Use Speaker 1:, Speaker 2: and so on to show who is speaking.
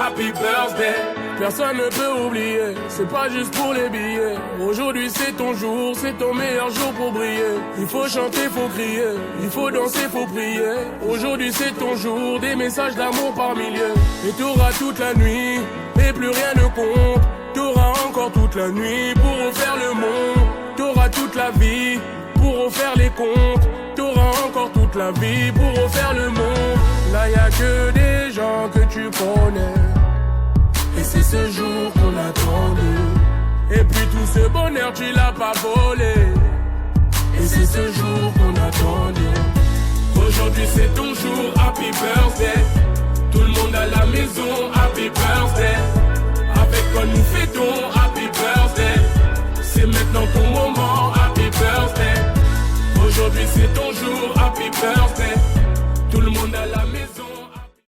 Speaker 1: happy birthday.
Speaker 2: Personne ne peut oublier, c'est pas juste pour les billets. Aujourd'hui c'est ton jour, c'est ton meilleur jour pour briller. Il faut chanter, faut crier, il faut danser, faut prier. Aujourd'hui c'est ton jour, des messages d'amour par milliers. Et t'auras toute la nuit, et plus rien ne compte. T'auras encore toute la nuit pour refaire le monde. T'auras toute la vie pour refaire les comptes. T'auras encore toute la vie pour refaire le monde. Là y'a que des gens que tu connais. Et c'est ce jour qu'on attendait. Et puis tout ce bonheur tu l'as pas volé. Et c'est ce jour qu'on attendait.
Speaker 1: Aujourd'hui c'est ton jour, happy birthday. Tout le monde à la maison, happy birthday. Avec quoi nous fêtons, happy birthday. C'est maintenant ton moment, happy birthday. Aujourd'hui c'est ton jour, happy birthday.